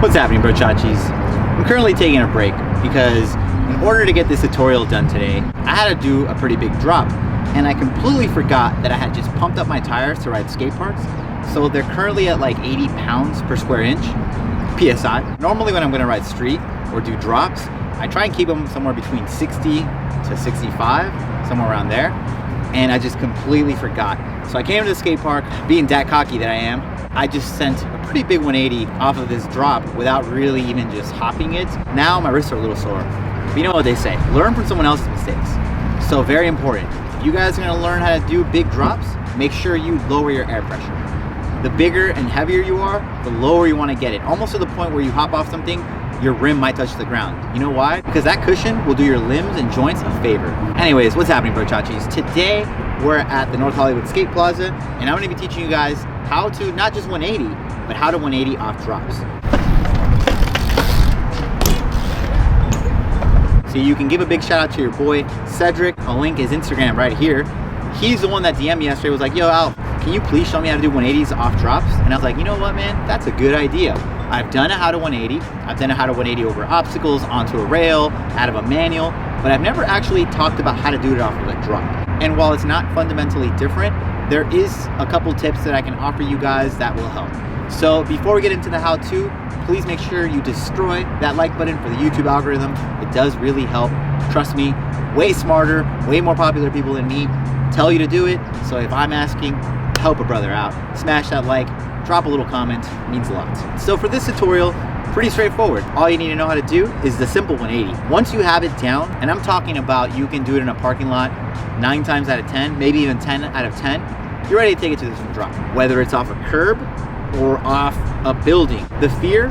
What's happening, bro chachis? I'm currently taking a break because in order to get this tutorial done today, I had to do a pretty big drop, and I completely forgot that I had just pumped up my tires to ride skate parks. So they're currently at like 80 pounds per square inch PSI. Normally when I'm gonna ride street or do drops, I try and keep them somewhere between 60 to 65, somewhere around there. And I just completely forgot. So I came to the skate park, being that cocky that I am, I just sent a pretty big 180 off of this drop without really even just hopping it. Now my wrists are a little sore. But you know what they say, learn from someone else's mistakes. So very important. If you guys are gonna learn how to do big drops, make sure you lower your air pressure. The bigger and heavier you are, the lower you wanna get it. Almost to the point where you hop off something, your rim might touch the ground. You know why? Because that cushion will do your limbs and joints a favor. Anyways, what's happening, bro chachis? Today, we're at the North Hollywood Skate Plaza, and I'm gonna be teaching you guys how to not just 180, but how to 180 off drops. So you can give a big shout out to your boy, Cedric. I'll link his Instagram right here. He's the one that DM'd me yesterday, was like, yo, Al, can you please show me how to do 180s off drops? And I was like, you know what, man? That's a good idea. I've done a how to 180. I've done a how to 180 over obstacles, onto a rail, out of a manual, but I've never actually talked about how to do it off of a drop. And while it's not fundamentally different, there is a couple tips that I can offer you guys that will help. So before we get into the how-to, please make sure you destroy that like button for the YouTube algorithm. It does really help. Trust me, way smarter, way more popular people than me tell you to do it. So if I'm asking, help a brother out. Smash that like, drop a little comment, it means a lot. So for this tutorial, pretty straightforward. All you need to know how to do is the simple 180. Once you have it down, and I'm talking about you can do it in a parking lot 9 times out of 10, maybe even 10 out of 10, you're ready to take it to this drop. Whether it's off a curb or off a building, the fear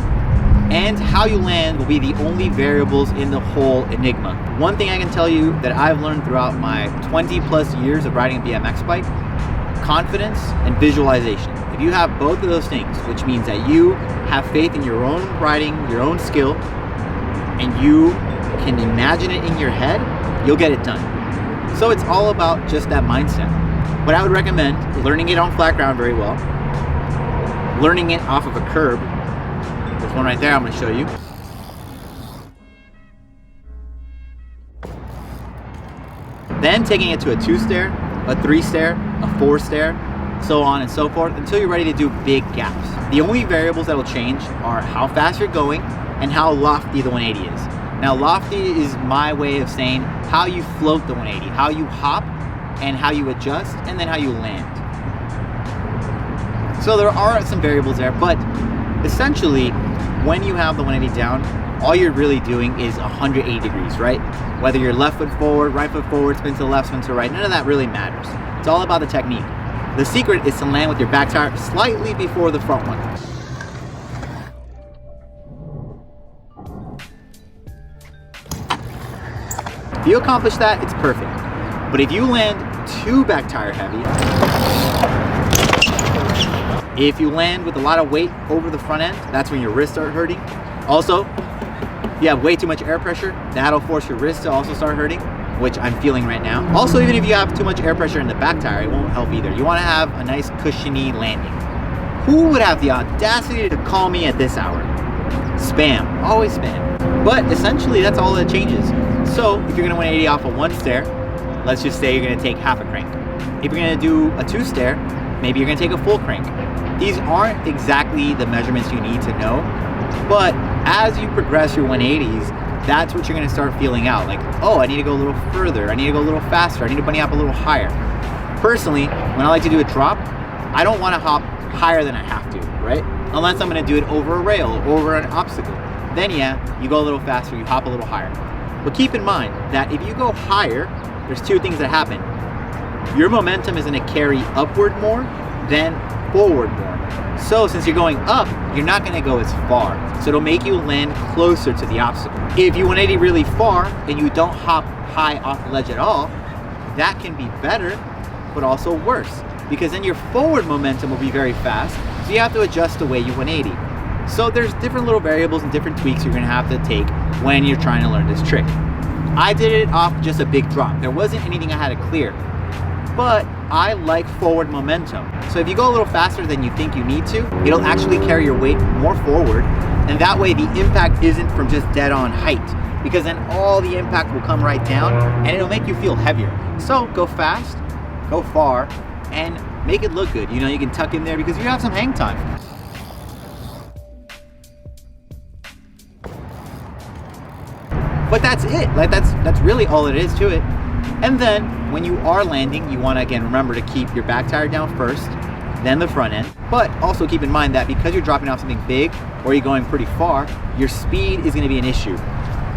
and how you land will be the only variables in the whole enigma. One thing I can tell you that I've learned throughout my 20 plus years of riding a BMX bike, confidence and visualization. If you have both of those things, which means that you have faith in your own riding, your own skill, and you can imagine it in your head, you'll get it done. So it's all about just that mindset. What I would recommend, learning it on flat ground very well, learning it off of a curb. There's one right there I'm gonna show you. Then taking it to a 2-stair, a 3-stair, a 4-stair, so on and so forth, until you're ready to do big gaps. The only variables that will change are how fast you're going and how lofty the 180 is. Now, lofty is my way of saying how you float the 180, how you hop and how you adjust, and then how you land. So there are some variables there, but essentially, when you have the 180 down, all you're really doing is 180 degrees, right? Whether you're left foot forward, right foot forward, spin to the left, spin to the right, none of that really matters. It's all about the technique. The secret is to land with your back tire slightly before the front one. If you accomplish that, it's perfect. But if you land too back tire heavy, if you land with a lot of weight over the front end, that's when your wrists start hurting. Also, if you have way too much air pressure, that'll force your wrists to also start hurting, which I'm feeling right now. Also, even if you have too much air pressure in the back tire, it won't help either. You wanna have a nice cushiony landing. Who would have the audacity to call me at this hour? Spam, always spam. But essentially, that's all that changes. So if you're gonna 180 off a 1-stair, let's just say you're gonna take half a crank. If you're gonna do a 2-stair, maybe you're gonna take a full crank. These aren't exactly the measurements you need to know, but as you progress your 180s, that's what you're gonna start feeling out. Like, oh, I need to go a little further, I need to go a little faster, I need to bunny hop a little higher. Personally, when I like to do a drop, I don't wanna hop higher than I have to, right? Unless I'm gonna do it over a rail, over an obstacle. Then yeah, you go a little faster, you hop a little higher. But keep in mind that if you go higher, there's 2 things that happen. Your momentum is gonna carry upward more than forward more. So since you're going up, you're not gonna go as far. So it'll make you land closer to the obstacle. If you 180 really far and you don't hop high off the ledge at all, that can be better, but also worse. Because then your forward momentum will be very fast, so you have to adjust the way you 180. So there's different little variables and different tweaks you're gonna have to take when you're trying to learn this trick. I did it off just a big drop. There wasn't anything I had to clear, but I like forward momentum. So if you go a little faster than you think you need to, it'll actually carry your weight more forward And that way the impact isn't from just dead on height, because then all the impact will come right down and it'll make you feel heavier. So go fast, go far, and make it look good. You know, you can tuck in there because you have some hang time. But that's it. Like that's really all it is to it. And then when you are landing, you want to again remember to keep your back tire down first, then the front end. But also keep in mind that because you're dropping off something big or you're going pretty far, your speed is going to be an issue.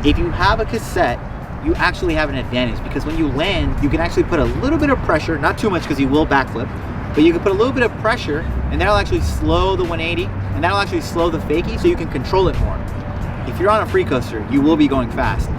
If you have a cassette, you actually have an advantage, because when you land, you can actually put a little bit of pressure, not too much because you will backflip, but you can put a little bit of pressure and that'll actually slow the 180 and that'll actually slow the fakie so you can control it more. If you're on a free coaster, you will be going fast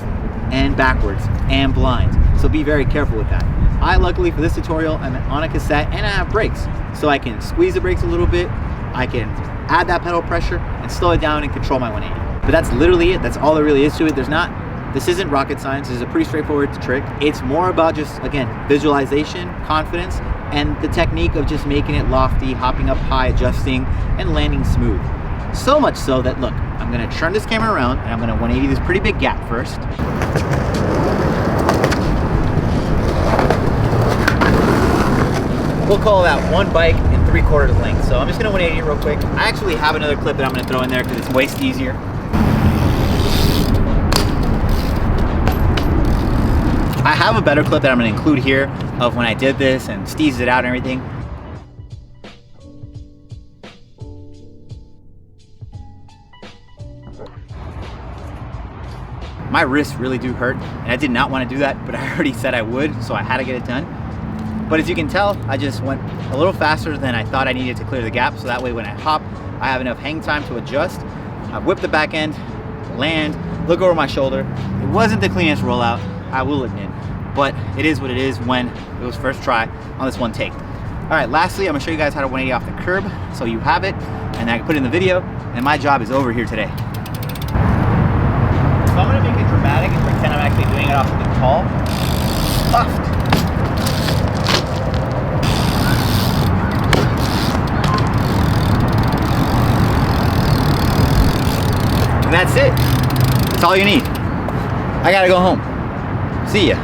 and backwards and blind, so be very careful with that. I luckily for this tutorial, I'm on a cassette and I have brakes, so I can squeeze the brakes a little bit, I can add that pedal pressure and slow it down and control my 180. But that's literally it. That's all there really is to it. This isn't rocket science. This is a pretty straightforward trick. It's more about just, again, visualization, confidence, and the technique of just making it lofty, hopping up high, adjusting, and landing smooth. So much so that, look, I'm gonna turn this camera around and I'm gonna 180 this pretty big gap first. We'll call that one bike in 3/4 length. So I'm just gonna 180 it real quick. I actually have another clip that I'm gonna throw in there because it's way easier. I have a better clip that I'm gonna include here of when I did this and steezed it out and everything. My wrists really do hurt, and I did not want to do that, but I already said I would, so I had to get it done. But as you can tell, I just went a little faster than I thought I needed to clear the gap, so that way when I hop, I have enough hang time to adjust. I whip the back end, land, look over my shoulder. It wasn't the cleanest rollout, I will admit, but it is what it is when it was first try on this one take. All right, lastly, I'm gonna show you guys how to 180 off the curb, so you have it, and I can put it in the video, and my job is over here today. So I'm gonna make it dramatic and pretend I'm actually doing it off something tall. Left. And that's it. That's all you need. I gotta go home. See ya.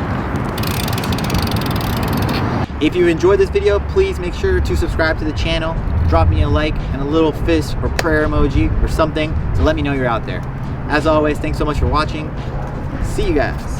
If you enjoyed this video, please make sure to subscribe to the channel, drop me a like and a little fist or prayer emoji or something to let me know you're out there. As always, thanks so much for watching. See you guys.